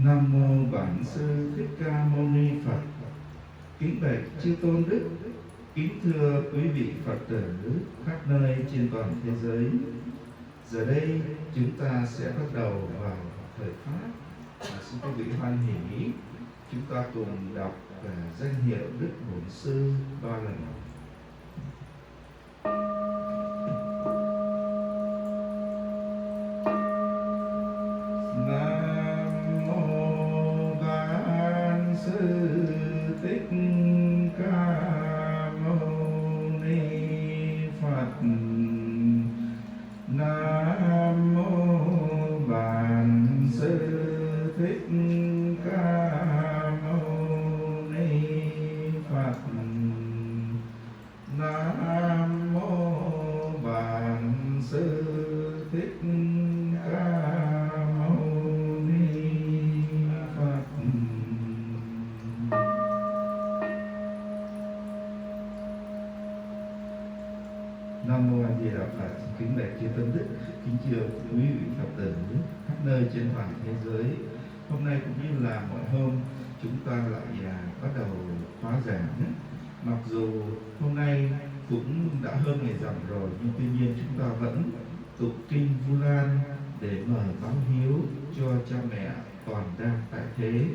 Nam mô Bản Sư Thích Ca Mâu Ni Phật. Kính bạch chư tôn đức, kính thưa quý vị Phật tử khắp nơi trên toàn thế giới. Giờ đây chúng ta sẽ bắt đầu vào thời pháp. Xin quý vị hoan hỷ, chúng ta cùng đọc danh hiệu Đức Bổn Sư 3 lần. Nam mô Bản Sư Thích Ca Mâu Ni Phật. Nam mô Bản Sư Thích Ca Mâu Ni Phật. Nam mô Bản Sư Thích Ca Mâu Ni Phật. Nam mô A Di Đà Phật. Kính bạch chư tôn đức, kính chào quý vị Phật tử khắp nơi trên toàn thế giới. Hôm nay cũng như là mọi hôm, chúng ta lại bắt đầu khóa giảng. Mặc dù hôm nay cũng đã hơn ngày rằm rồi, nhưng tuy nhiên chúng ta vẫn tụng kinh Vu Lan để mời báo hiếu cho cha mẹ còn đang tại thế,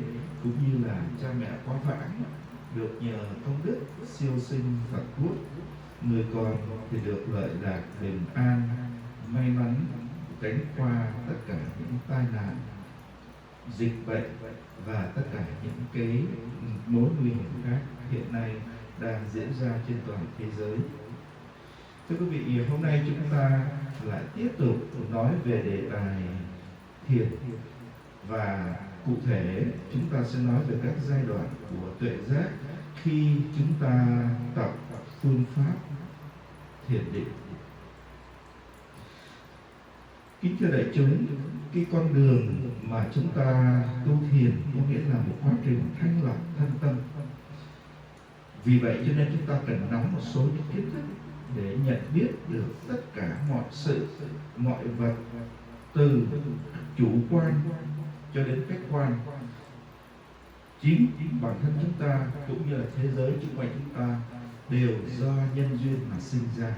cũng như là cha mẹ quá vãng được nhờ công đức siêu sinh Phật quốc. Người còn thì được lợi lạc bình an, may mắn tránh qua tất cả những tai nạn, dịch bệnh và tất cả những cái mối nguy hiểm khác hiện nay đang diễn ra trên toàn thế giới. Thưa quý vị, hôm nay chúng ta lại tiếp tục nói về đề tài thiền, và cụ thể chúng ta sẽ nói về các giai đoạn của tuệ giác khi chúng ta tập phương pháp thiền định. Kính thưa đại chúng, cái con đường mà chúng ta tu thiền có nghĩa là một quá trình thanh lọc thân tâm. Vì vậy cho nên chúng ta cần nắm một số những kiến thức để nhận biết được tất cả mọi sự, mọi vật, từ chủ quan cho đến khách quan. Chính bản thân chúng ta cũng như là thế giới xung quanh chúng ta đều do nhân duyên mà sinh ra.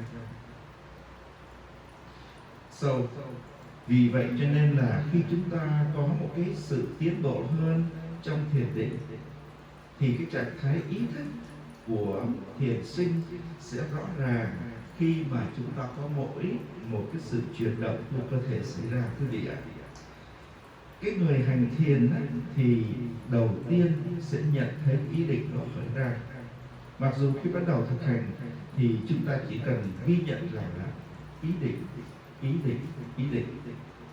Vì vậy cho nên là khi chúng ta có một cái sự tiến bộ hơn trong thiền định, thì cái trạng thái ý thức của thiền sinh sẽ rõ ràng khi mà chúng ta có mỗi một cái sự chuyển động của cơ thể xảy ra, quý vị ạ. Cái người hành thiền thì đầu tiên sẽ nhận thấy ý định đó khởi ra. Mặc dù khi bắt đầu thực hành thì chúng ta chỉ cần ghi nhận rằng là ý định.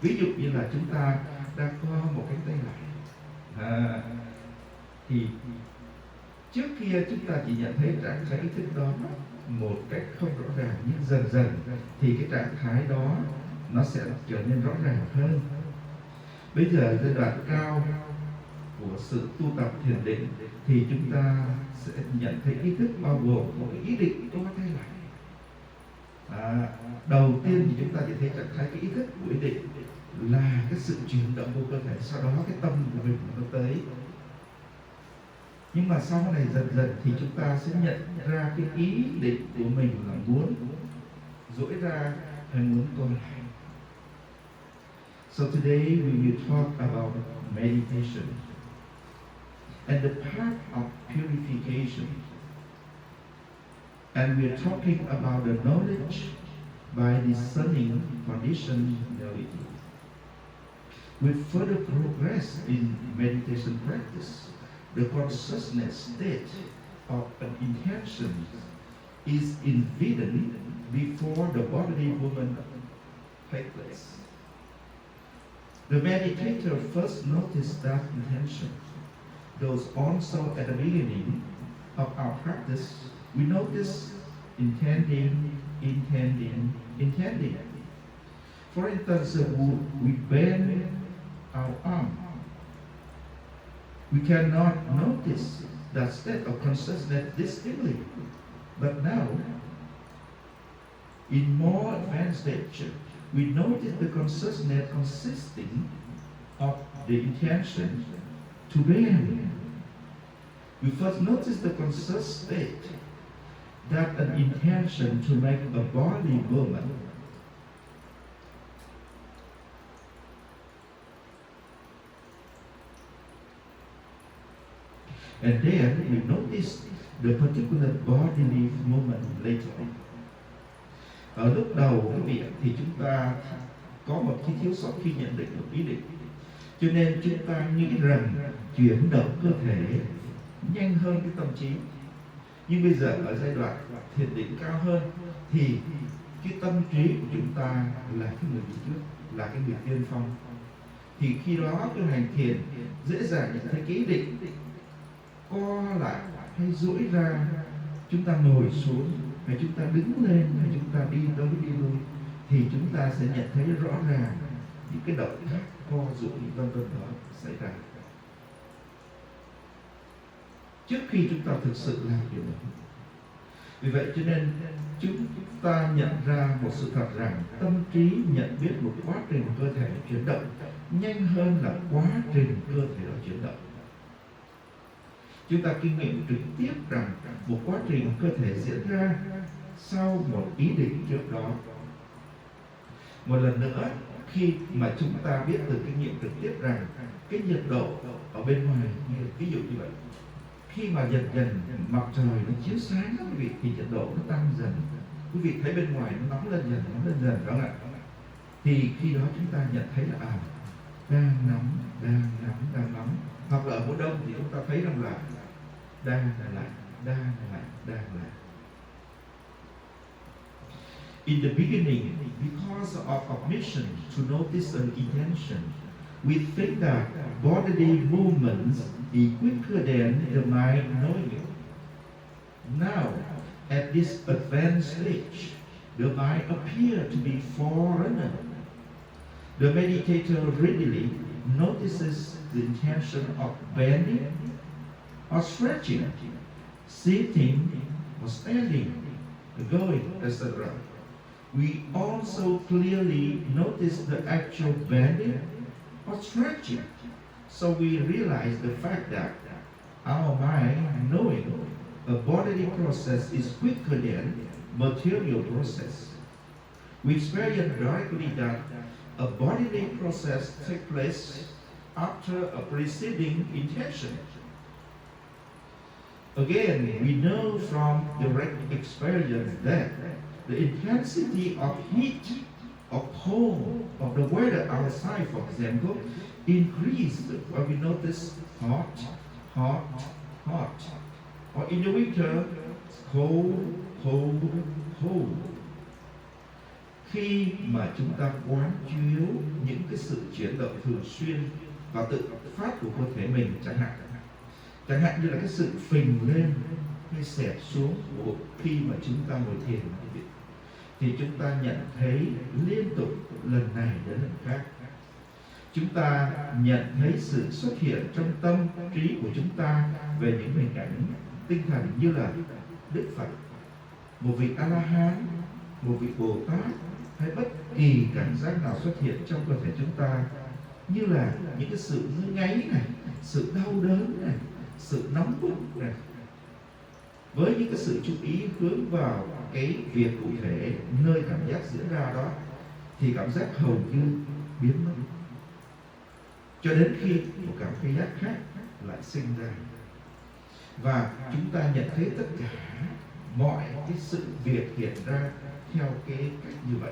Ví dụ như là chúng ta đang co một cánh tay lại, thì trước kia chúng ta chỉ nhận thấy trạng thái ý thức đó một cách không rõ ràng, nhưng dần dần thì cái trạng thái đó nó sẽ trở nên rõ ràng hơn. Bây giờ giai đoạn cao của sự tu tập thiền định thì chúng ta sẽ nhận thấy ý thức bao gồm một cái ý định co tay lại. Đầu tiên thì chúng ta chỉ thấy trạng thái cái ý thức của ý định là cái sự chuyển động của cơ thể, sau đó cái tâm của mình nó tới. Nhưng mà sau này dần dần thì chúng ta sẽ nhận ra cái ý định của mình là muốn duỗi ra hay muốn co lại. So today we will talk about meditation and the path of purification. And we are talking about the knowledge by discerning conditionality. With further progress in meditation practice, the consciousness state of an intention is evident before the bodily movement takes place. The meditator first noticed that intention. Those also at the beginning of our practice, we notice intending. For instance, we bend our arm. We cannot notice that state of consciousness distinctly. But now, in more advanced stage, we notice the consciousness consisting of the intention to them. We first notice the conscious state that an intention to make a body movement and then we notice the particular bodily movement later on. Ở lúc đầu cái việc thì chúng ta có một cái thiếu sót khi nhận định một ý định, cho nên chúng ta nghĩ rằng chuyển động cơ thể nhanh hơn cái tâm trí. Nhưng bây giờ ở giai đoạn thiền định cao hơn thì cái tâm trí của chúng ta là cái người đi trước, là cái người tiên phong. Thì khi đó cái hành thiền dễ dàng nhận thấy cái ý định co lại hay duỗi ra, chúng ta ngồi xuống hay chúng ta đứng lên hay chúng ta đi tới đi lui, thì chúng ta sẽ nhận thấy rõ ràng những cái động tác co duỗi vân vân đó xảy ra trước khi chúng ta thực sự làm điều đó. Vì vậy cho nên chúng ta nhận ra một sự thật rằng tâm trí nhận biết một quá trình cơ thể chuyển động nhanh hơn là quá trình cơ thể đó chuyển động. Chúng ta kinh nghiệm trực tiếp rằng một quá trình cơ thể diễn ra sau một ý định trước đó. Một lần nữa, khi mà chúng ta biết từ kinh nghiệm trực tiếp rằng cái nhiệt độ ở bên ngoài, ví dụ như vậy, khi mà dần dần mặt trời nó chiếu sáng quý vị, thì nhiệt độ nó tăng dần. Quý vị thấy bên ngoài nó nóng lên dần, phải không ạ? Thì khi đó chúng ta nhận thấy là đang nóng. Hoặc là ở mùa đông thì chúng ta thấy rằng là đang lạnh. In the beginning, because of our mission to notice an intention, we think that bodily movements is quicker than the mind knowing it. Now, at this advanced stage, the mind appears to be forerunner. The meditator readily notices the intention of bending or stretching, sitting or standing, going, etc. We also clearly notice the actual bending or stretching, so we realize the fact that our mind knowing a bodily process is quicker than material process. We experience directly that a bodily process takes place after a preceding intention. Again, we know from direct experience that the intensity of heat or cold of the weather outside, for example, increased when we notice hot. Or in the winter, cold. Khi mà chúng ta quán chiếu những cái sự chuyển động thường xuyên và tự phát của cơ thể mình, chẳng hạn như là cái sự phình lên hay xẹp xuống của khi mà chúng ta ngồi thiền, thì chúng ta nhận thấy liên tục lần này đến lần khác. Chúng ta nhận thấy sự xuất hiện trong tâm trí của chúng ta về những hình ảnh tinh thần như là Đức Phật, một vị A-la-hán, một vị Bồ Tát, hay bất kỳ cảm giác nào xuất hiện trong cơ thể chúng ta, như là những cái sự ngứa ngáy này, sự đau đớn này, sự nóng bức này. Với những cái sự chú ý hướng vào cái việc cụ thể, nơi cảm giác diễn ra đó, thì cảm giác hầu như biến mất, cho đến khi một cảm giác khác lại sinh ra. Và chúng ta nhận thấy tất cả mọi cái sự việc hiện ra theo cái cách như vậy.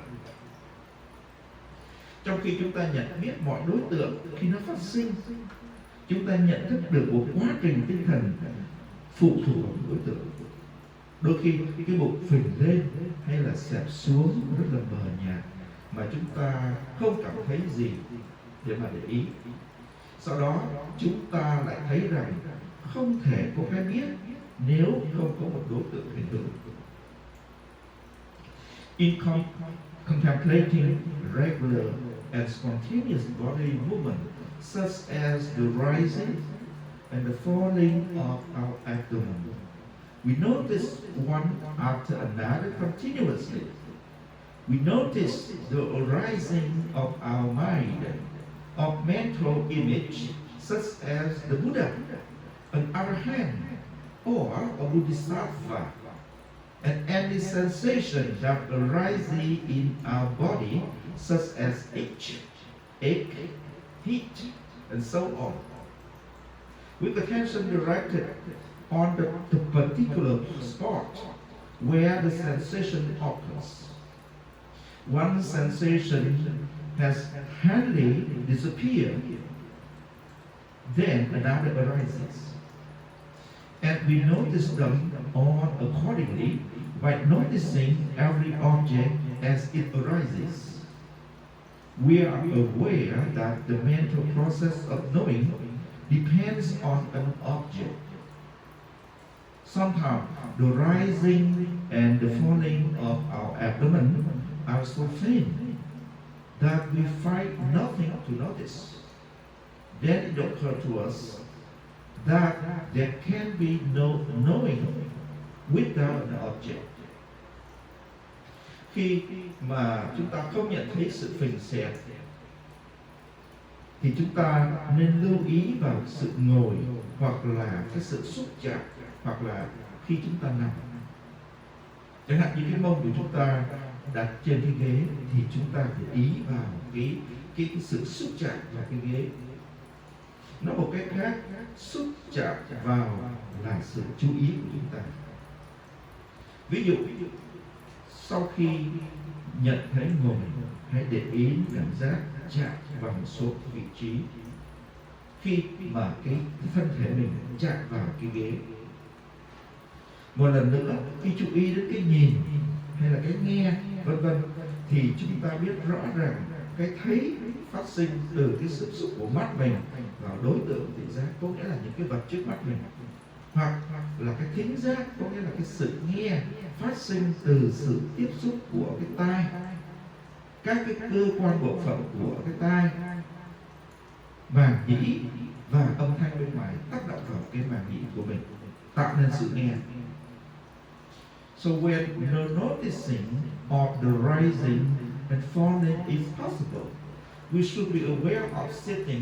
Trong khi chúng ta nhận biết mọi đối tượng khi nó phát sinh, chúng ta nhận thức được một quá trình tinh thần phụ thuộc vào đối tượng. Đôi khi cái bụng phình lên hay là xẹp xuống rất là mờ nhạt mà chúng ta không cảm thấy gì để mà để ý. Sau đó chúng ta lại thấy rằng không thể có cái biết nếu không có một đối tượng hình tượng. In contemplating regular and spontaneous body movement, such as the rising and the falling of our abdomen, we notice one after another continuously. We notice the arising of our mind, of mental image, such as the Buddha, an arahant, or a bodhisattva, and any sensation that arises in our body, such as itch, ache, heat, and so on, with attention directed on the particular spot where the sensation occurs. One sensation has hardly disappeared, then another arises. And we notice them all accordingly by noticing every object as it arises. We are aware that the mental process of knowing depends on an object. Sometimes the rising and the falling of our abdomen are so faint that we find nothing to notice. Then it occurs to us that there can be no knowing without an object. Khi mà chúng ta không nhận thấy sự phình xẹp thì chúng ta nên lưu ý vào sự ngồi hoặc là cái sự xúc chạm, hoặc là khi chúng ta nằm. Chẳng hạn như cái mông của chúng ta đặt trên cái ghế thì chúng ta phải ý vào cái sự xúc chạm vào cái ghế. Nói một cách khác, xúc chạm vào là sự chú ý của chúng ta. Ví dụ, sau khi nhận thấy ngồi, hãy để ý cảm giác chạm vào một số vị trí. Khi mà cái thân thể mình chạm vào cái ghế. Một lần nữa, khi chú ý đến cái nhìn hay là cái nghe, vân vân, thì chúng ta biết rõ rằng cái thấy phát sinh từ cái sự xúc của mắt mình vào đối tượng thị giác, có nghĩa là những cái vật trước mắt mình, hoặc là cái thính giác, có nghĩa là cái sự nghe phát sinh từ sự tiếp xúc của cái tai, các cái cơ quan bộ phận của cái tai, màng nhĩ và âm thanh bên ngoài tác động vào cái màng nhĩ của mình, tạo nên sự nghe. So when noticing of the rising and falling is possible, we should be aware of sitting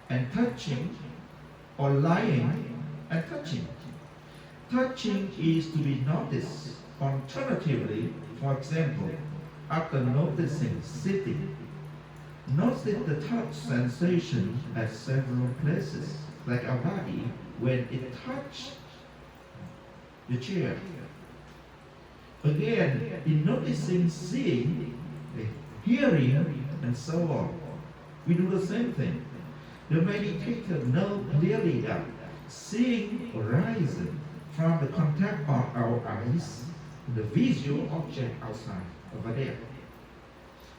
and touching, or lying and touching. Touching is to be noticed. Alternatively, for example, after noticing sitting, notice the touch sensation at several places, like our body when it touches the chair. Again, in noticing seeing, hearing, and so on, we do the same thing. The meditator knows clearly that seeing arises from the contact of our eyes, the visual object outside, over there.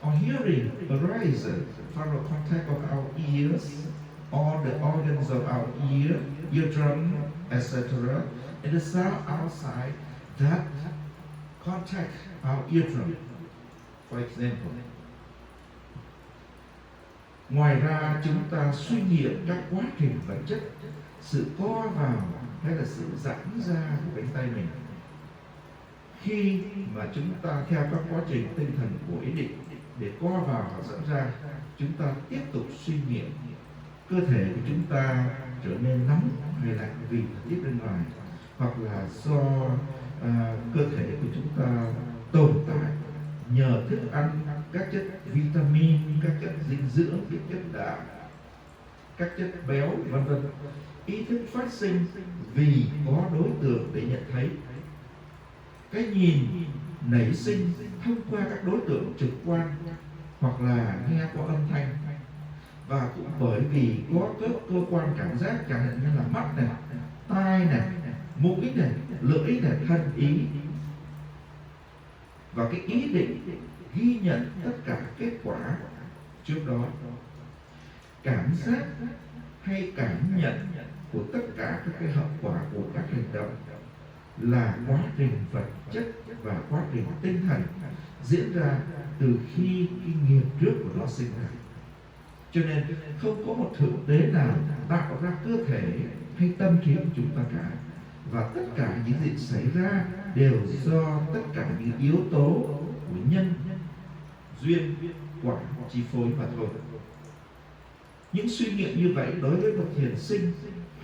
Or hearing arises from the contact of our ears, or the organs of our ear, eardrum, etc., and the sound outside that contact our eardrum, for example. Ngoài ra, chúng ta suy nghiệm các quá trình vật chất, sự co vào hay là sự giãn ra của cánh tay mình. Khi mà chúng ta theo các quá trình tinh thần của ý định để co vào và giãn ra, chúng ta tiếp tục suy nghiệm cơ thể của chúng ta trở nên nóng hay lạnh vì thời tiết bên ngoài, hoặc là do cơ thể của chúng ta tồn tại nhờ thức ăn, các chất vitamin, các chất dinh dưỡng, các chất đạm, các chất béo, vân vân. Ý thức phát sinh vì có đối tượng để nhận thấy. Cái nhìn nảy sinh thông qua các đối tượng trực quan hoặc là nghe qua âm thanh, và cũng bởi vì có các cơ quan cảm giác, chẳng hạn như là mắt này, tai này, mũi này, lưỡi này, thân ý, và cái ý định ghi nhận tất cả kết quả trước đó. Cảm giác hay cảm nhận của tất cả các cái hậu quả của các hành động là quá trình vật chất và quá trình tinh thần diễn ra từ khi cái nghiệp trước của nó sinh ra. Cho nên không có một thượng đế nào tạo ra cơ thể hay tâm trí của chúng ta cả, và tất cả những gì xảy ra đều do tất cả những yếu tố của nhân, duyên, quả chi phối mà thôi. Những suy nghiệm như vậy đối với một thiền sinh,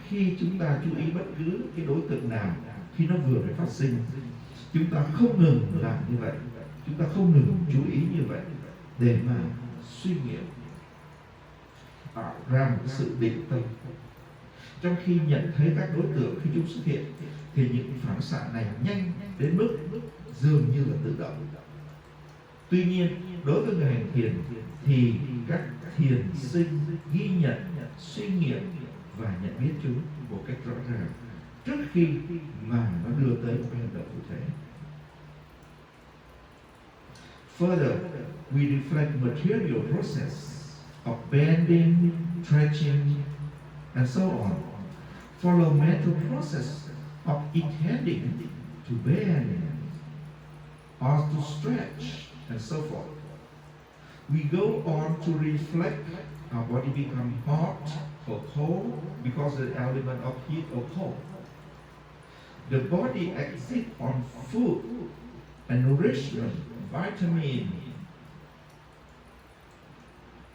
khi chúng ta chú ý bất cứ cái đối tượng nào, khi nó vừa mới phát sinh, chúng ta không ngừng làm như vậy, chúng ta không ngừng chú ý như vậy để mà suy nghiệm, tạo ra một sự định tâm. Trong khi nhận thấy các đối tượng khi chúng xuất hiện, thì những phản xạ này nhanh đến mức dường như là tự động. Tuy nhiên, đối với người hành thiền thì các thiền sinh ghi nhận, suy nghiệm và nhận biết chúng một cách rõ ràng trước khi mà nó đưa tới một hành động cụ thể. Further, we reflect material process of bending, stretching, and so on. Follow mental process of intending to bend or to stretch and so forth. We go on to reflect our body become hot or cold because of the element of heat or cold. The body exists on food and nourishment, vitamin.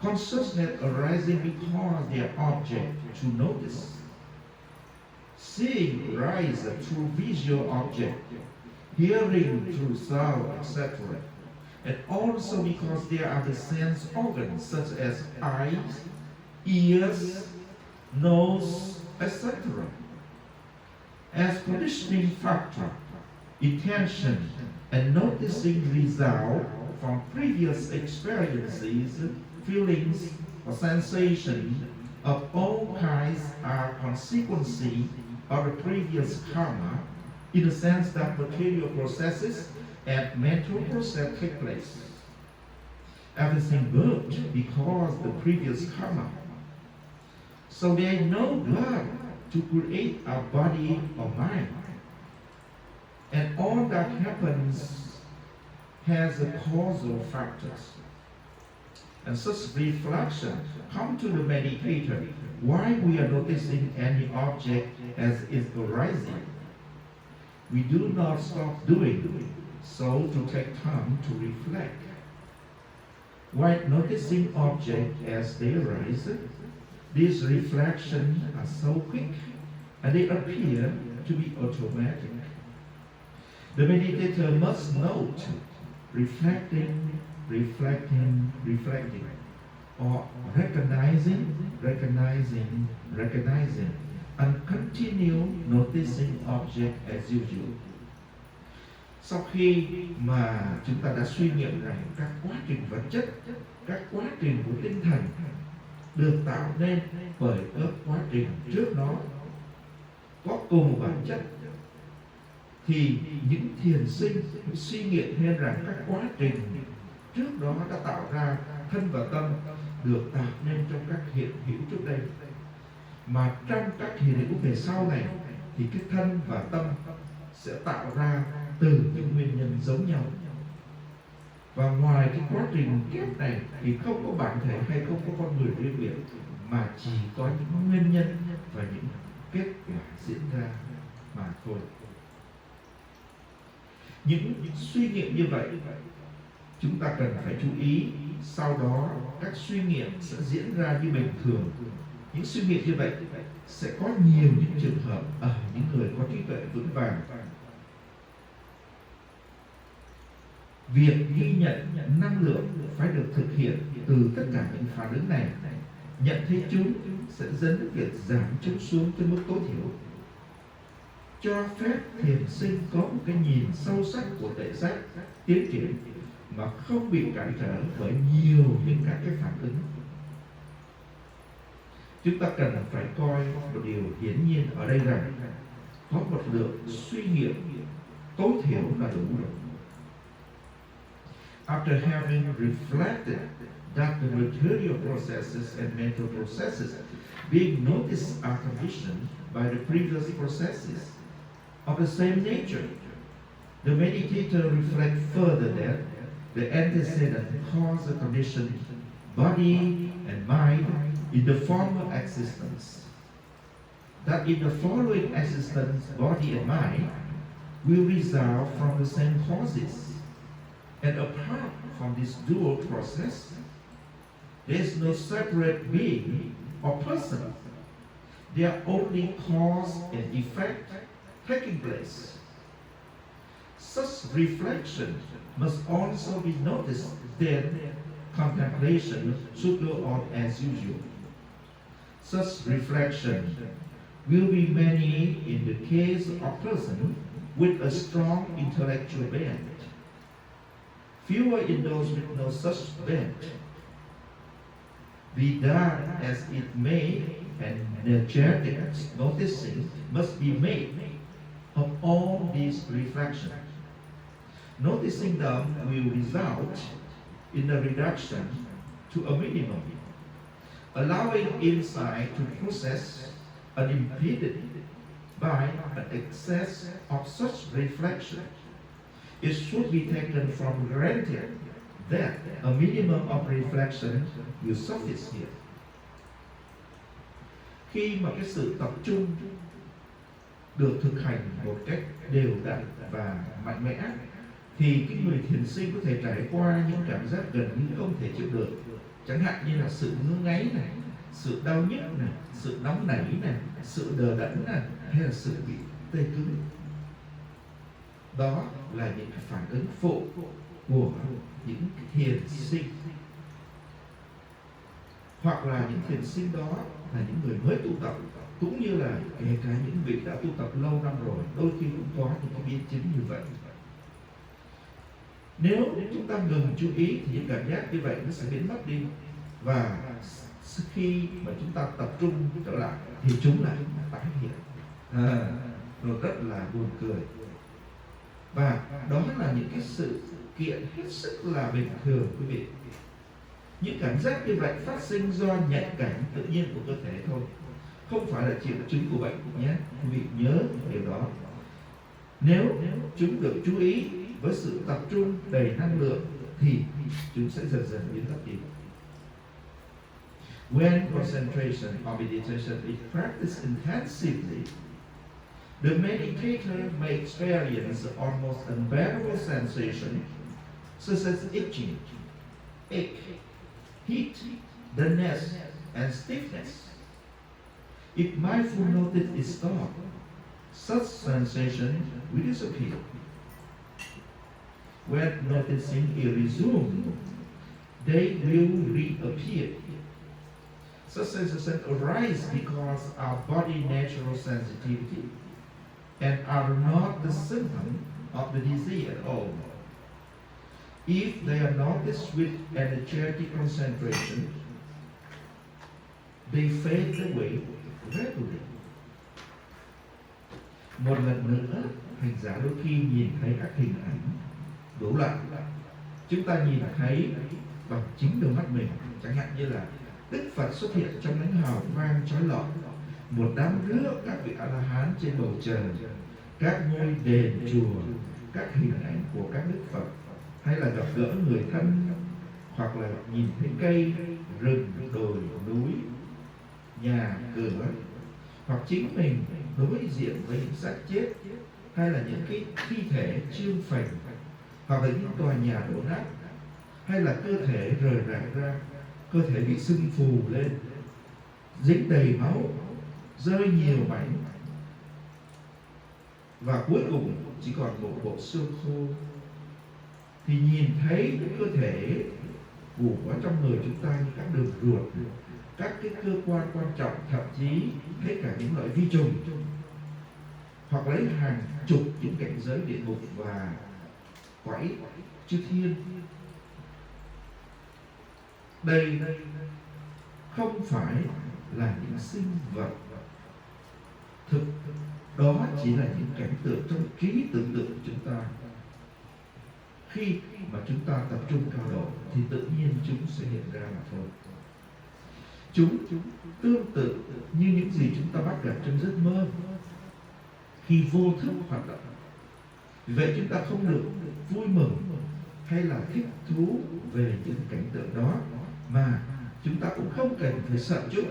Consciousness arising because they are object to notice. Seeing rise through visual object, hearing through sound, etc. And also because there are the sense organs such as eyes, ears, nose, etc. As conditioning factor, intention and noticing result from previous experiences, feelings, or sensations of all kinds are consequences of the previous karma, in the sense that material processes and mental process take place. Everything worked because the previous karma. So there is no blood to create a body or mind. And all that happens has a causal factors. And such reflection come to the meditator while we are noticing any object as is arising. We do not stop doing so to take time to reflect. While noticing objects as they arise, these reflections are so quick and they appear to be automatic. The meditator must note reflecting, or recognizing, and continue noticing object as usual. Sau khi mà chúng ta đã suy nghiệm rằng các quá trình vật chất, các quá trình của tinh thần được tạo nên bởi các quá trình trước đó có cùng bản chất, thì những thiền sinh suy nghiệm thêm rằng các quá trình trước đó đã tạo ra thân và tâm được tạo nên trong các hiện hữu trước đây, mà trong các hiện hữu về sau này thì cái thân và tâm sẽ tạo ra từ những nguyên nhân giống nhau. Và ngoài cái quá trình kiếp này thì không có bản thể hay không có con người riêng biệt, mà chỉ có những nguyên nhân và những kết quả diễn ra mà thôi. Những suy nghiệm như vậy chúng ta cần phải chú ý. Sau đó các suy nghiệm sẽ diễn ra như bình thường. Những suy nghiệm như vậy sẽ có nhiều những trường hợp ở những người có trí tuệ vững vàng. Việc ghi nhận năng lượng phải được thực hiện từ tất cả những phản ứng này. Nhận thấy chúng sẽ dẫn đến việc giảm chúng xuống tới mức tối thiểu. Cho phép thiền sinh có một cái nhìn sâu sắc của tuệ giác tiến triển mà không bị cản trở bởi nhiều những các cái phản ứng. Chúng ta cần phải coi một điều hiển nhiên ở đây rằng có một lượng suy nghiệm tối thiểu là đủ rồi. After having reflected that the material processes and mental processes being noticed are conditioned by the previous processes of the same nature, the meditator reflects further that the antecedent cause the conditioned body and mind in the former existence. That in the following existence, body and mind will result from the same causes. And apart from this dual process, there is no separate being or person. They are only cause and effect taking place. Such reflection must also be noticed, then contemplation should go on as usual. Such reflection will be many in the case of person with a strong intellectual bent, fewer in those with no such bent. Be done as it may, and energetic noticing must be made of all these reflections. Noticing them will result in a reduction to a minimum, allowing insight to process unimpeded by an excess of such reflection. It should be taken for granted that a minimum of reflection will suffice here. Khi mà cái sự tập trung được thực hành một cách đều đặn và mạnh mẽ, thì cái người thiền sinh có thể trải qua những cảm giác gần như không thể chịu được, chẳng hạn như là sự ngứa ngáy này, sự đau nhức này, sự nóng nảy này, sự đờ đẫn này, hay là sự bị tê cứng. Đó là những cái phản ứng phụ của những thiền sinh, hoặc là những thiền sinh đó là những người mới tu tập, cũng như là kể cả những vị đã tu tập lâu năm rồi, đôi khi cũng có những cái biến chứng như vậy. Nếu chúng ta ngừng chú ý thì những cảm giác như vậy nó sẽ biến mất đi, và khi mà chúng ta tập trung trở lại thì chúng lại tái hiện, rồi rất là buồn cười. Và đó là những cái sự kiện hết sức là bình thường, quý vị. Những cảm giác như vậy phát sinh do nhạy cảm tự nhiên của cơ thể thôi, không phải là triệu chứng của bệnh nhé. Quý vị nhớ điều đó. Nếu chúng được chú ý với sự tập trung đầy năng lượng thì chúng sẽ dần dần biến mất đi. When concentration or meditation is practiced intensively, the meditator may experience almost unbearable sensation such as itching, ache, heat, dullness, and stiffness. If mindful notice is stopped, such sensation will disappear. When noticing is resumed, they will reappear. Such sensations arise because our body natural sensitivity and are not the symptom of the disease at all. If they are noticed with energetic concentration, they fade away gradually. Một lần nữa, hành giả đôi khi nhìn thấy các hình ảnh đủ loại. Chúng ta nhìn thấy bằng chính đôi mắt mình, chẳng hạn như là Đức Phật xuất hiện trong ánh hào quang chói lọi, một đám rước các vị A-la-hán trên bầu trời, các ngôi đền chùa, các hình ảnh của các Đức Phật, hay là gặp gỡ người thân, hoặc là nhìn thấy cây, rừng, đồi, núi, nhà, cửa, hoặc chính mình đối diện với những xác chết, hay là những cái thi thể trương phành, hoặc là những tòa nhà đổ nát, hay là cơ thể rời rạc ra, cơ thể bị sưng phù lên, dính đầy máu, rơi nhiều mảnh, và cuối cùng chỉ còn một bộ xương khô, thì nhìn thấy cái cơ thể của trong người chúng ta như các đường ruột, các cái cơ quan quan trọng, thậm chí hết cả những loại vi trùng, hoặc lấy hàng chục những cảnh giới địa ngục và quái chư thiên. Đây không phải là những sinh vật thực, đó chỉ là những cảnh tượng trong trí tưởng tượng của chúng ta. Khi mà chúng ta tập trung cao độ thì tự nhiên chúng sẽ hiện ra mà thôi. Chúng tương tự như những gì chúng ta bắt gặp trong giấc mơ khi vô thức hoạt động. Vì vậy chúng ta không được vui mừng hay là thích thú về những cảnh tượng đó, mà chúng ta cũng không cần phải sợ chút.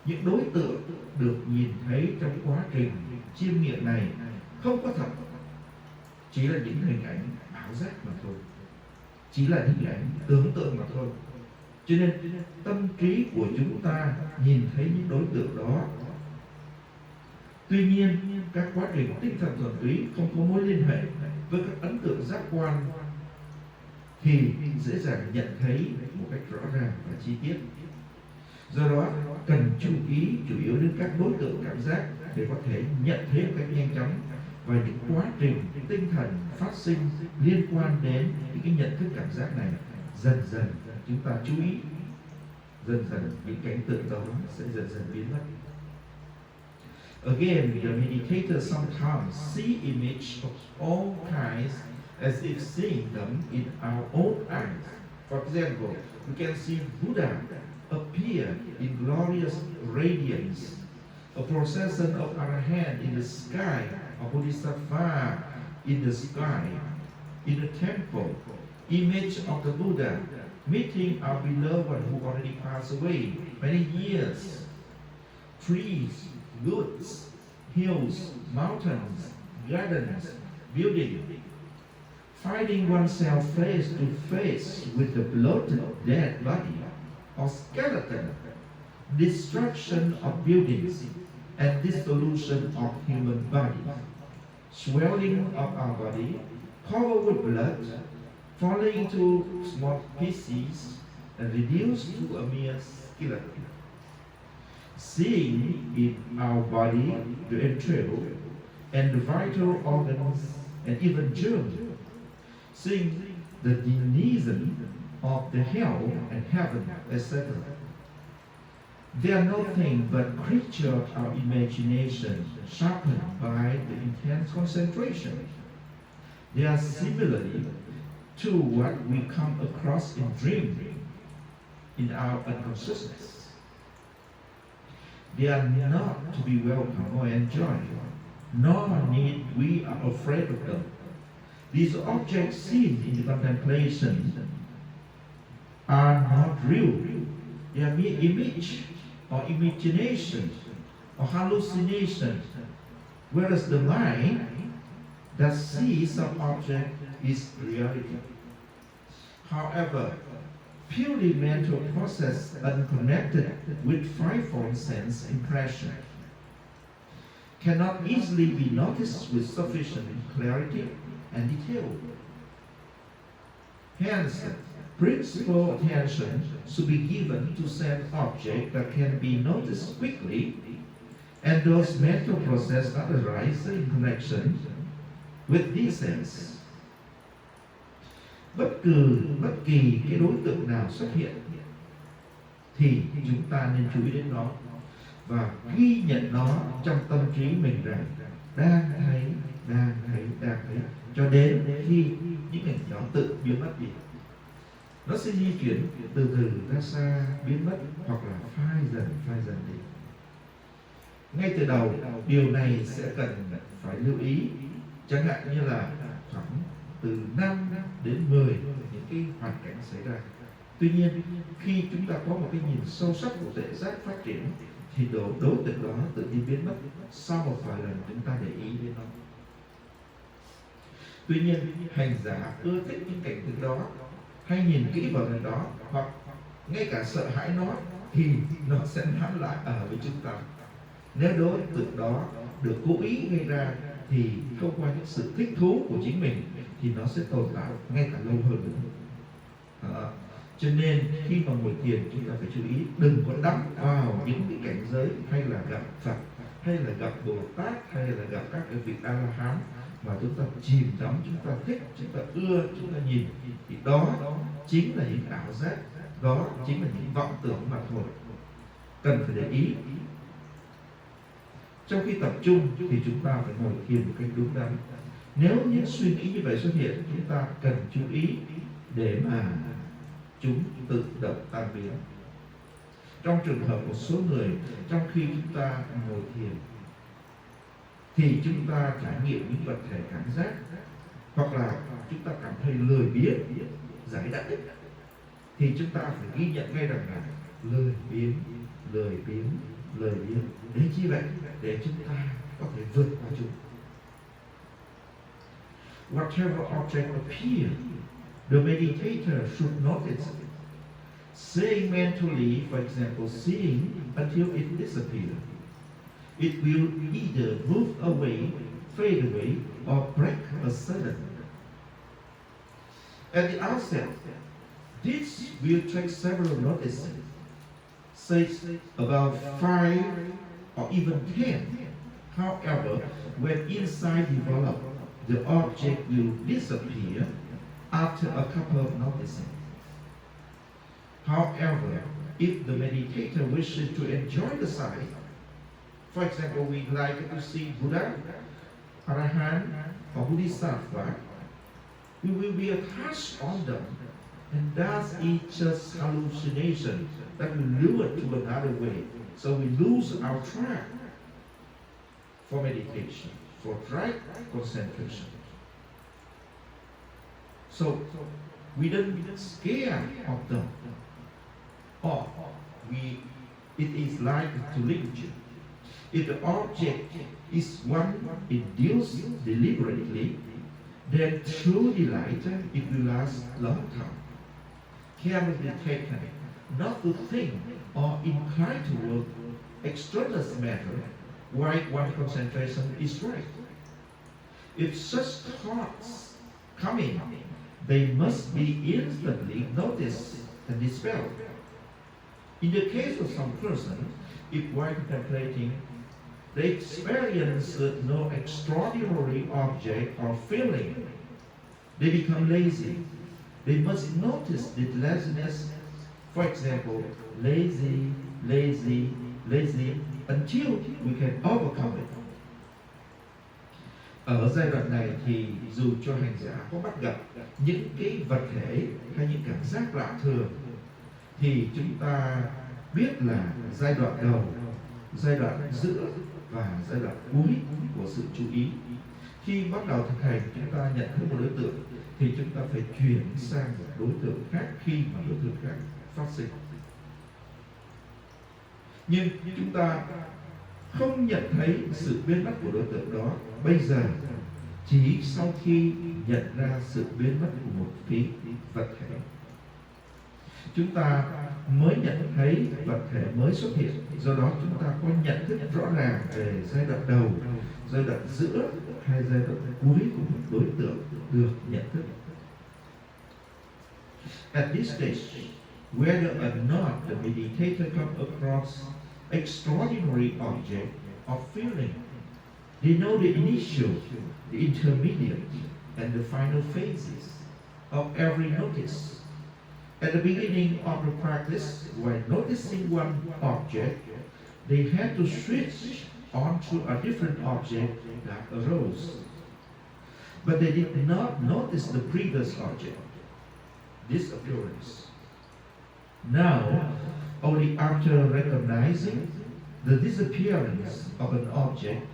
Những đối tượng được nhìn thấy trong quá trình chiêm nghiệm này không có thật, chỉ là những hình ảnh ảo giác mà thôi, chỉ là những hình ảnh tưởng tượng mà thôi. Cho nên tâm trí của chúng ta nhìn thấy những đối tượng đó. Tuy nhiên, các quá trình tinh thần thuần túy không có mối liên hệ với các ấn tượng giác quan thì dễ dàng nhận thấy một cách rõ ràng và chi tiết. Do đó, cần chú ý chủ yếu đến các đối tượng cảm giác để có thể nhận thấy một cách nhanh chóng và những quá trình tinh thần phát sinh liên quan đến những cái nhận thức cảm giác này. Dần dần chúng ta chú ý, dần dần những cảnh tượng đó sẽ dần dần biến mất. Again, the meditator sometimes see images of all kinds as if seeing them in our own eyes. For example, we can see Buddha appear in glorious radiance, a procession of Arahant in the sky, a Bodhisattva in the sky, in a temple, image of the Buddha meeting our beloved one who already passed away many years, trees, woods, hills, mountains, gardens, buildings, finding oneself face to face with the bloated dead body or skeleton, destruction of buildings, and dissolution of human bodies, swelling of our body, covered with blood, falling into small pieces, and reduced to a mere skeleton. Seeing in our body the entrail and the vital organs and even germs, seeing the denizens of the hell and heaven, etc. They are nothing but creatures of our imagination sharpened by the intense concentration. They are similarly to what we come across in dreams in our unconsciousness. They are not to be welcomed or enjoyed, nor need we are afraid of them. These objects seen in the contemplation are not real. They are mere image or imagination or hallucination, whereas the mind that sees some object is reality. However, purely mental process unconnected with fivefold sense impression cannot easily be noticed with sufficient clarity and detail. Hence, principal attention should be given to such objects that can be noticed quickly, and those mental processes that arise in connection with these senses. Bất kỳ cái đối tượng nào xuất hiện thì chúng ta nên chú ý đến nó và ghi nhận nó trong tâm trí mình rằng đang thấy cho đến khi những hình đó tự biến mất đi. Nó sẽ di chuyển từ từ ra xa, biến mất hoặc là phai dần đi. Ngay từ đầu, điều này sẽ cần phải lưu ý, chẳng hạn như là khoảng từ 5 đến 10 những cái hoàn cảnh xảy ra. Tuy nhiên, khi chúng ta có một cái nhìn sâu sắc của tuệ giác phát triển thì đối tượng đó tự nhiên biến mất sau một vài lần chúng ta để ý đến nó. Tuy nhiên, hành giả ưa thích những cảnh tượng đó, hay nhìn kỹ vào cái đó, hoặc ngay cả sợ hãi nó, thì nó sẽ nán lại ở với chúng ta. Nếu đối tượng đó được cố ý gây ra thì thông qua những sự thích thú của chính mình thì nó sẽ tồn tại ngay cả lâu hơn nữa. Cho nên khi mà ngồi thiền chúng ta phải chú ý đừng có đắm vào những cái cảnh giới hay là gặp Phật, hay là gặp Bồ Tát, hay là gặp các cái vị A La Hán mà chúng ta chìm đắm, chúng ta thích, chúng ta ưa, chúng ta nhìn, thì đó chính là những ảo giác, đó chính là những vọng tưởng mà thôi. Cần phải để ý. Trong khi tập trung thì chúng ta phải ngồi thiền một cách đúng đắn. Nếu những suy nghĩ như vậy xuất hiện, chúng ta cần chú ý để mà chúng tự động tan biến. Trong trường hợp một số người, trong khi chúng ta ngồi thiền thì chúng ta trải nghiệm những vật thể cảm giác, hoặc là chúng ta cảm thấy lười biếng, giải đãi, thì chúng ta phải ghi nhận ngay rằng là lười biếng. Để chi vậy? Để chúng ta có thể vượt qua chúng. Whatever object appears, the meditator should notice it. Saying mentally, for example, seeing until it disappears. It will either move away, fade away, or break a sudden. At the outset, this will take several notices, say about 5 or even 10. However, when insight develops, the object will disappear after a couple of noticing. However, if the meditator wishes to enjoy the sight, for example, we like to see Buddha, Arahant, or Bodhisattva, we will be attached on them, and thus it's just hallucination that will lure to another way. So we lose our track for meditation, for right concentration. So we don't get scared of them, or it is like to religion. If the object is one induced deliberately, then true delight, it will last long time. Care must be taken not to think or incline toward external matter while one concentration is right. If such thoughts come in, they must be instantly noticed and dispelled. In the case of some person, if while contemplating, they experience no extraordinary object or feeling, they become lazy. They must notice the laziness, for example, lazy, lazy, lazy, until we can overcome it. Ở giai đoạn này thì dù cho hành giả có bắt gặp những cái vật thể hay những cảm giác lạ thường, thì chúng ta biết là giai đoạn đầu, giai đoạn giữa và giai đoạn cuối của sự chú ý. Khi bắt đầu thực hành, chúng ta nhận thấy một đối tượng thì chúng ta phải chuyển sang một đối tượng khác khi mà đối tượng khác phát sinh. Nhưng chúng ta không nhận thấy sự biến mất của đối tượng đó bây giờ, chỉ sau khi nhận ra sự biến mất của một cái vật thể, chúng ta mới nhận thấy vật thể mới xuất hiện. Do đó chúng ta có nhận thức rõ ràng về giai đoạn đầu, giai đoạn giữa hay giai đoạn cuối của một đối tượng được nhận thức. At this stage, whether or not the meditator comes across extraordinary object or feeling, they know the initial, the intermediate, and the final phases of every notice. At the beginning of the practice, when noticing one object, they had to switch onto a different object that arose. But they did not notice the previous object, disappearance. Now, only after recognizing the disappearance of an object,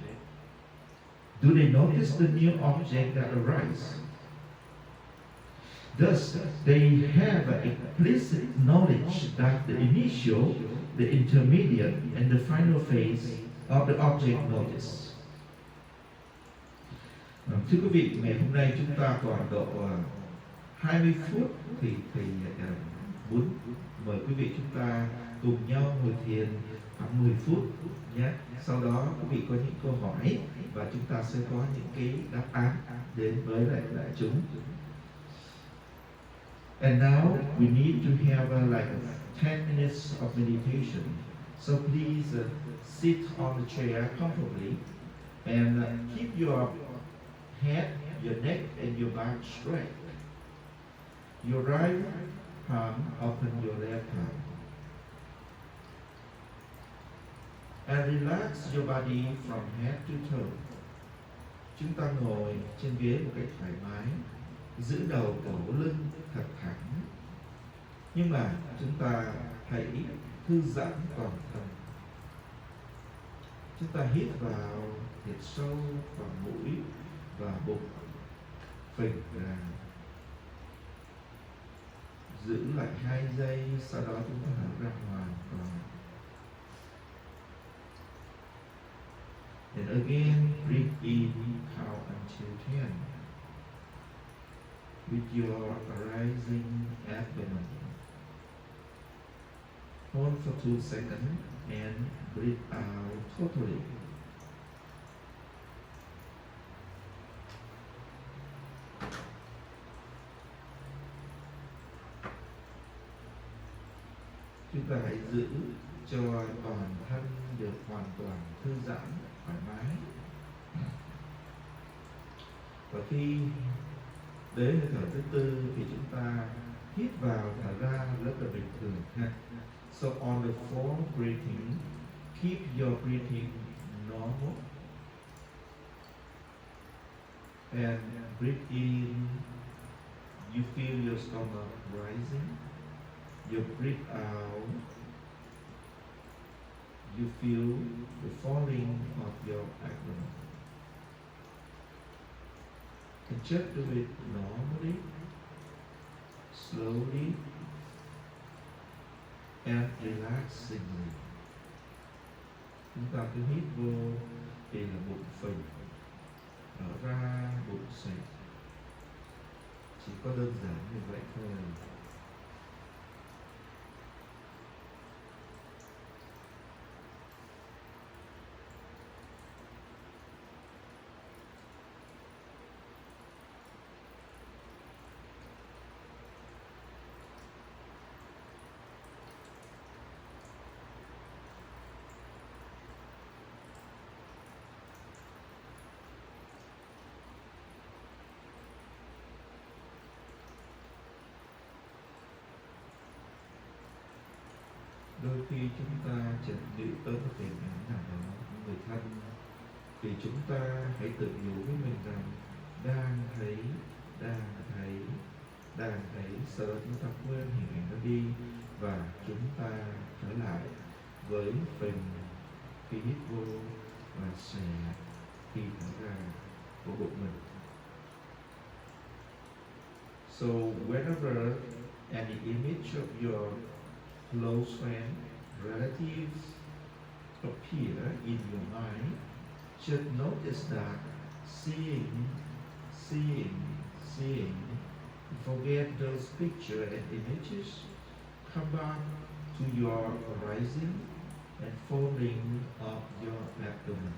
do they notice the new object that arises. Thus, they have an implicit knowledge that the initial, the intermediate, and the final phase of the object notice. Thưa quý vị, ngày hôm nay chúng ta còn độ 20 phút thì muốn mời quý vị chúng ta cùng nhau ngồi thiền khoảng 10 phút nhé. Sau đó quý vị có những câu hỏi và chúng ta sẽ có những cái đáp án đến với lại đại chúng. And now we need to have like 10 minutes of meditation. So please sit on the chair comfortably and keep your head, your neck and your back straight. Your right palm open your left palm. And relax your body from head to toe. Chúng ta ngồi trên ghế một cách thoải mái, giữ đầu cổ lưng thật thẳng. Nhưng mà chúng ta hãy thư giãn toàn thân. Chúng ta hít vào thật sâu vào mũi và bụng, phình ra. Giữ lại 2 giây, sau đó chúng ta thở ra hoàn toàn. And again, breathe in, count until 10. With your rising abdomen. Hold for 2 seconds and breathe out totally. Chúng ta hãy giữ cho toàn thân được hoàn toàn thư giãn, thoải mái. Và khi đến hơi thở thứ tư thì chúng ta hít vào thở ra rất là bình thường ha. So on the fourth breathing, keep your breathing normal. And breathe in, you feel your stomach rising. You breathe out, you feel the falling of your abdomen. And just do it normally, slowly, and relaxingly. Chúng ta cứ hít vô thì là bụng phình, thở ra bụng xẹp. Chỉ có đơn giản như vậy thôi. Đôi khi chúng ta chợt nghĩ tới một hình ảnh nào đó, người thân, thì chúng ta hãy tự nhủ với mình rằng đang thấy, đang thấy, đang thấy. Sau đó chúng ta quên hình ảnh đó đi và chúng ta trở lại với phình khi hít vô và xẻ khi thở ra của bụng mình. So whenever any image of your close friend, relatives appear in your mind, just notice that seeing, forget those pictures and images, come back to your rising and folding of your abdomen.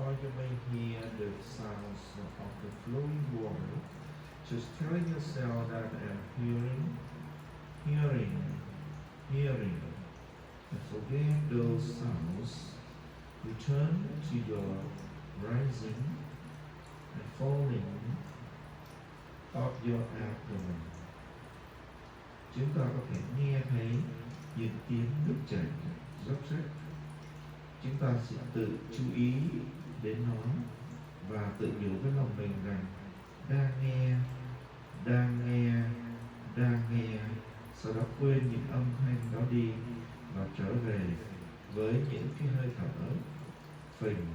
Or you may hear the sounds of the flowing water. Just telling yourself that I'm hearing, and forget those sounds. Return to your rising and falling of your abdomen. Chúng ta có thể nghe thấy những tiếng nước chảy róc rách. Chúng ta sẽ tự chú ý đến nó và tự nhủ với lòng mình rằng đang nghe, đang nghe, đang nghe. Sau đó quên những âm thanh đó đi và trở về với những cái hơi thở phình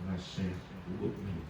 và xẹp của bụng mình.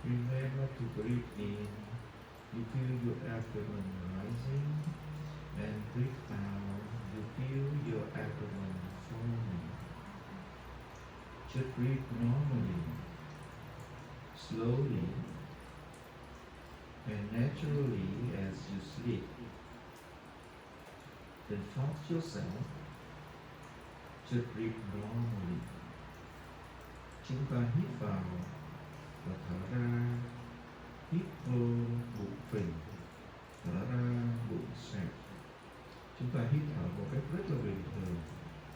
Remember to breathe in. You feel your abdomen rising, and breathe out. You feel your abdomen falling. Just breathe normally, slowly, and naturally as you sleep. Then force yourself to breathe normally. Chúng ta hít vào và thở ra. Hít vô bụng phình, thở ra bụng xẹp. Chúng ta hít thở một cách rất là bình thường,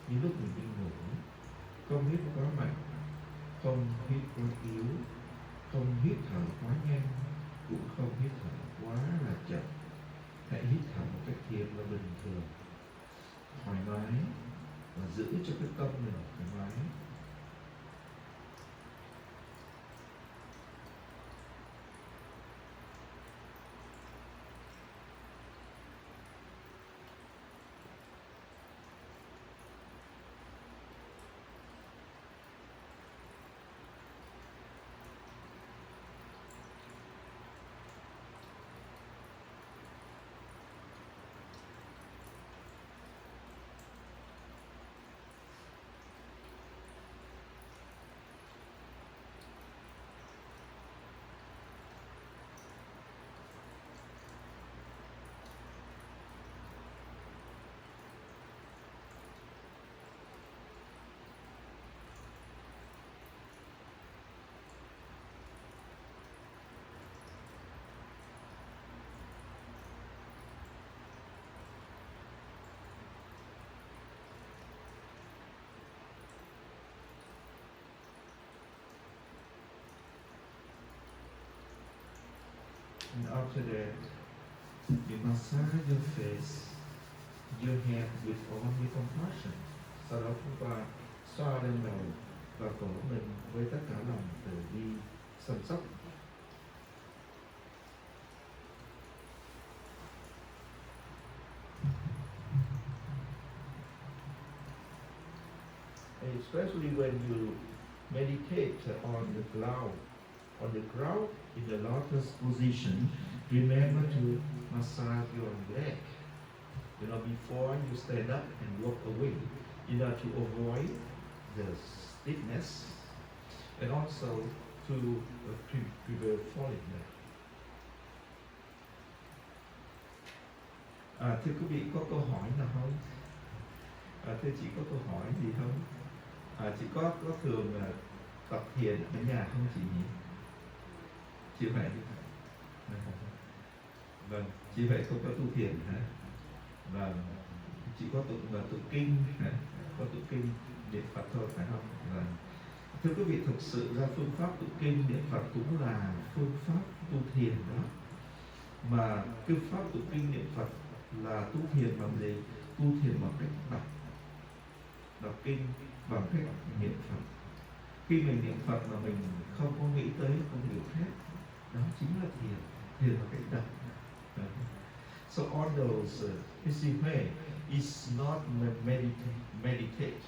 như lúc mình đi ngủ. Không hít quá mạnh, không hít quá yếu, không hít thở quá nhanh, cũng không hít thở quá là chậm. Hãy hít thở một cách thiền và bình thường, thoải mái, và giữ cho cái tâm mình thoải mái. And after that, you massage your face, your head with only compassion. Sau đó chúng ta xoa lên đầu và cổ mình với tất cả lòng từ bi, săn sóc. Especially when you meditate on the ground in the lotus position, remember to massage your leg. Before you stand up and walk away, to avoid the stiffness and also to prevent falling back. Thưa quý vị, có câu hỏi nào không? Thưa chị, có câu hỏi gì không? Chị có thường tập thiền ở nhà không chị nhỉ? Chị phải. Vâng, chị phải không có tu thiền hả? Vâng, chị có tụng kinh hả? Có tụng kinh niệm Phật thôi phải không? Vâng. Thưa quý vị, thực sự ra phương pháp tụng kinh niệm Phật cũng là phương pháp tu thiền đó. Mà cái pháp tụng kinh niệm Phật là tu thiền bằng gì? Tu thiền bằng cách đọc kinh, bằng cách niệm Phật. Khi mình niệm Phật mà mình không có nghĩ tới công việc khác, đó chính là thiền. Thiền là cách đọc. So all those way is not meditate.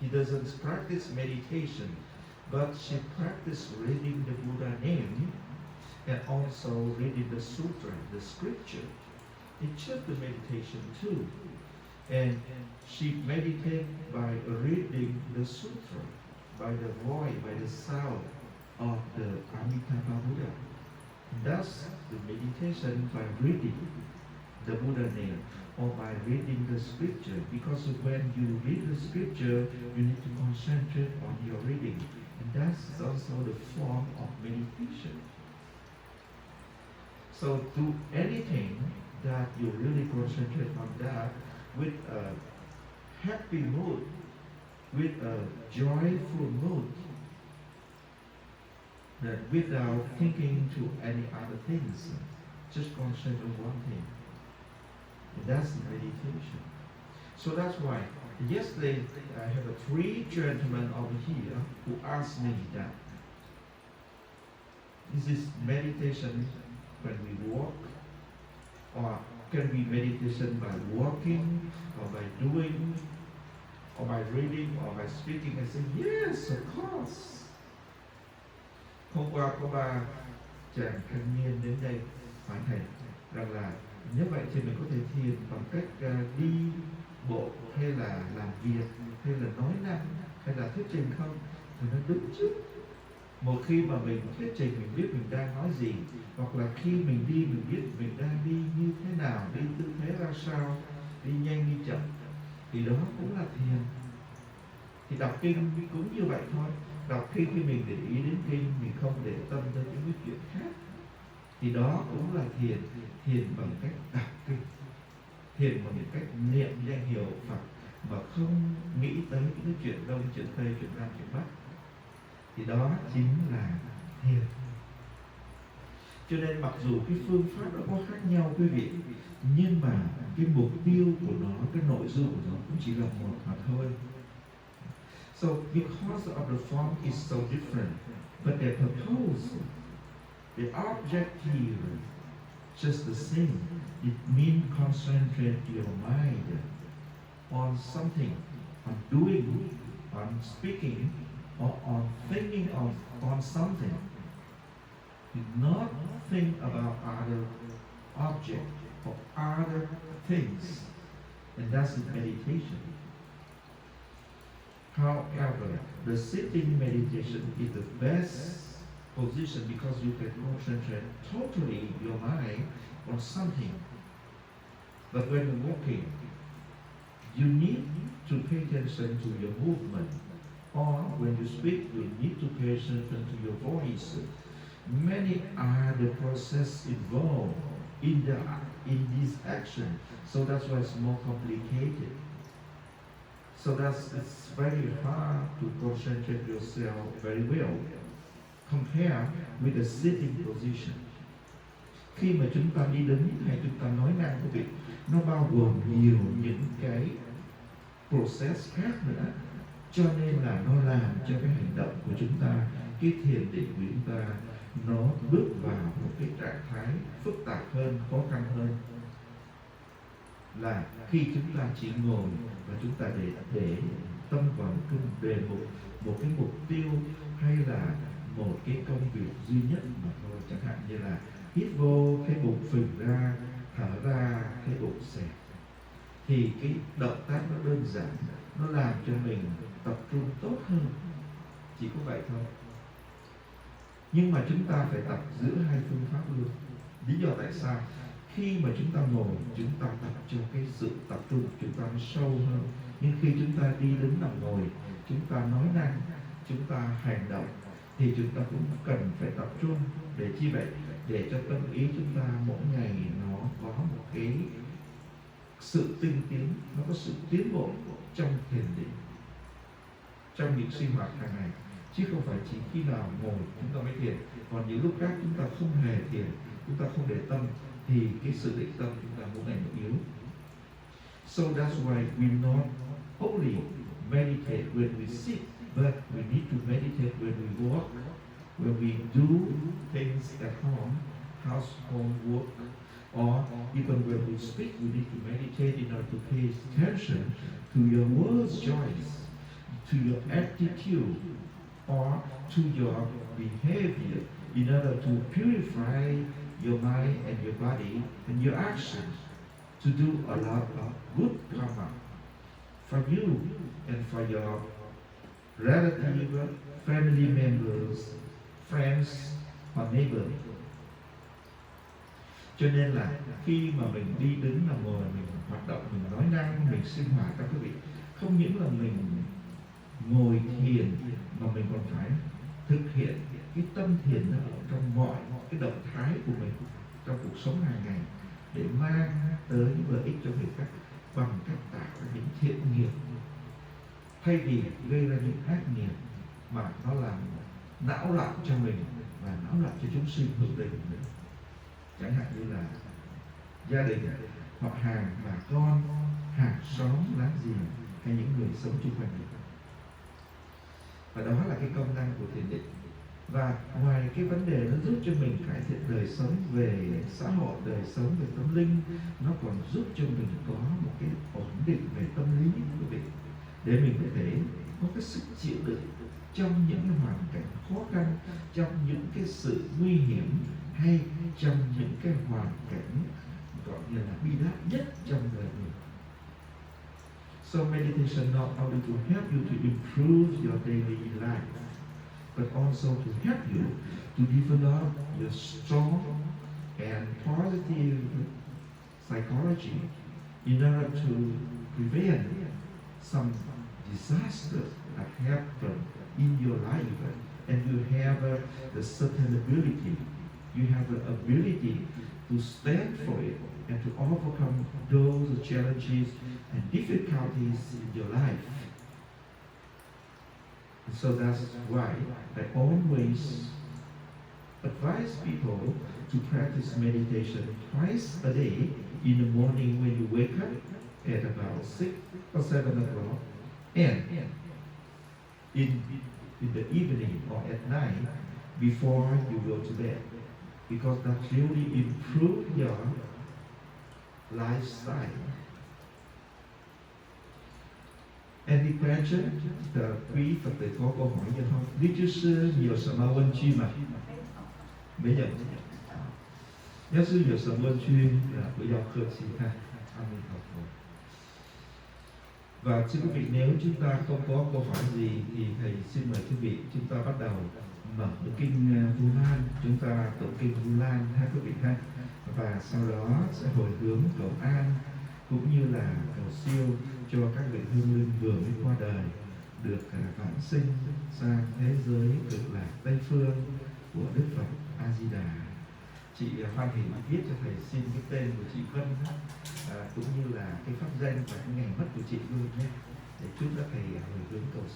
He doesn't practice meditation, but she practiced reading the Buddha name and also reading the sutra, the scripture. It's just the meditation too. And she meditated by reading the sutra, by the voice, by the sound of the Amitabha Buddha. Thus, the meditation by reading the Buddha name or by reading the scripture, because when you read the scripture, you need to concentrate on your reading, and that's also the form of meditation. So do anything that you really concentrate on that with a happy mood, with a joyful mood, that without thinking to any other things, just concentrate on one thing. And that's meditation. So that's why yesterday I have 3 gentlemen over here who asked me that, is this meditation when we walk, or can be meditation by walking, or by doing, or by reading, or by speaking? I say, yes, of course. Hôm qua có 3 chàng thanh niên đến đây hỏi thầy rằng là nếu vậy thì mình có thể thiền bằng cách đi bộ hay là làm việc hay là nói năng hay là thuyết trình không? Thì nó đúng chứ. Một khi mà mình thuyết trình mình biết mình đang nói gì, hoặc là khi mình đi mình biết mình đang đi như thế nào, đi tư thế ra sao, đi nhanh đi chậm, thì đó cũng là thiền. Thì đọc kinh cũng như vậy thôi. Đọc khi mình để ý đến kinh, mình không để tâm tới những cái chuyện khác, thì đó cũng là thiền. Thiền bằng cách đọc kinh, thiền bằng cách niệm danh hiệu Phật mà không nghĩ tới những cái chuyện đông, chuyện tây, chuyện nam, chuyện bắc, thì đó chính là thiền. Cho nên mặc dù cái phương pháp nó có khác nhau quý vị, nhưng mà cái mục tiêu của nó, cái nội dung của nó cũng chỉ là một mà thôi. So because of the form is so different, but the purpose, the objective, just the same. It means concentrate your mind on something, on doing, on speaking, or on thinking on something. Not think about other objects or other things, and that's meditation. However, the sitting meditation is the best position because you can concentrate totally your mind on something. But when you're walking, you need to pay attention to your movement. Or when you speak, you need to pay attention to your voice. Many are the process involved in this action, so that's why it's more complicated. So it's very hard to concentrate yourself very well compared with the sitting position. Khi mà chúng ta đi đứng hay chúng ta nói năng quý vị, nó bao gồm nhiều những cái process khác nữa, cho nên là nó làm cho cái hành động của chúng ta, cái thiền định của chúng ta, nó bước vào một cái trạng thái phức tạp hơn, khó khăn hơn là khi chúng ta chỉ ngồi và chúng ta để tâm vào một cái mục tiêu hay là một cái công việc duy nhất mà thôi. Chẳng hạn như là hít vô cái bụng phình ra, thở ra cái bụng xẹp, thì cái động tác nó đơn giản, nó làm cho mình tập trung tốt hơn, chỉ có vậy thôi. Nhưng mà chúng ta phải tập giữa hai phương pháp luôn. Lý do tại sao? Khi mà chúng ta ngồi, chúng ta tập cho cái sự tập trung của chúng ta nó sâu hơn. Nhưng khi chúng ta đi đứng nằm ngồi, chúng ta nói năng, chúng ta hành động, thì chúng ta cũng cần phải tập trung. Để chi vậy? Để cho tâm ý chúng ta mỗi ngày nó có một cái sự tinh tiến, nó có sự tiến bộ trong thiền định, trong những sinh hoạt hàng ngày, chứ không phải chỉ khi nào ngồi chúng ta mới thiền. Còn những lúc khác chúng ta không hề thiền, chúng ta không để tâm, thì cái sự định tâm chúng ta mỗi ngày một yếu. So that's why we not only meditate when we sit, but we need to meditate when we walk, when we do things at home, household work, or even when we speak, we need to meditate in order to pay attention to your words choice, to your attitude, or to your behavior, in order to purify your mind and your body and your actions, to do a lot of good karma for you and for your relative, family members, friends or neighbors. Cho nên là khi mà mình đi đứng nằm ngồi, mình hoạt động, mình nói năng, mình sinh hoạt các quý vị, không những là mình ngồi thiền mà mình còn phải thực hiện cái tâm thiền ở trong mọi cái động thái của mình trong cuộc sống hàng ngày, để mang tới những lợi ích cho người khác bằng cách tạo ra những thiện nghiệp, thay vì gây ra những ác nghiệp mà nó làm não loạn cho mình và não loạn cho chúng sinh hữu tình nữa. Chẳng hạn như là gia đình, họ hàng, bà con, hàng xóm, láng giềng hay những người sống chung quanh mình. Và đó là cái công năng của thiền định. Và ngoài cái vấn đề nó giúp cho mình cải thiện đời sống về xã hội, đời sống về tâm linh, nó còn giúp cho mình có một cái ổn định về tâm lý của mình, để mình có thể có cái sức chịu đựng trong những hoàn cảnh khó khăn, trong những cái sự nguy hiểm, hay trong những cái hoàn cảnh gọi như là bi đát nhất trong đời mình. So meditation not only to help you to improve your daily life, but also to help you to develop your strong and positive psychology in order to prevent some disasters that happen in your life, and you have the sustainability, you have the ability to stand for it and to overcome those challenges and difficulties in your life. And so that's why I always advise people to practice meditation twice a day, in the morning when you wake up at about 6 or 7 o'clock, and in the evening or at night before you go to bed, because that really improve your lifestyle. Any question? Quý Phật tử có câu hỏi gì không? Lý Chú Sư nhiều sở ma quân chi mà bây giờ giáo sư nhiều sở quân chi là bây giờ khởi sĩ ha. Amen. Và xin quý vị, nếu chúng ta không có câu hỏi gì thì thầy xin mời quý vị chúng ta bắt đầu mở kinh Vu Lan, chúng ta tụng kinh Vu Lan ha quý vị ha, và sau đó sẽ hồi hướng cầu an cũng như là cầu siêu cho các vị hương linh vừa mới qua đời được vãng sinh sang thế giới cực lạc Tây phương của Đức Phật A Di Đà. Chị Phan Thị viết cho thầy xin cái tên của chị Vân cũng như là cái pháp danh và cái ngày mất của chị luôn nhé, để chúc các thầy hồi hướng cầu siêu.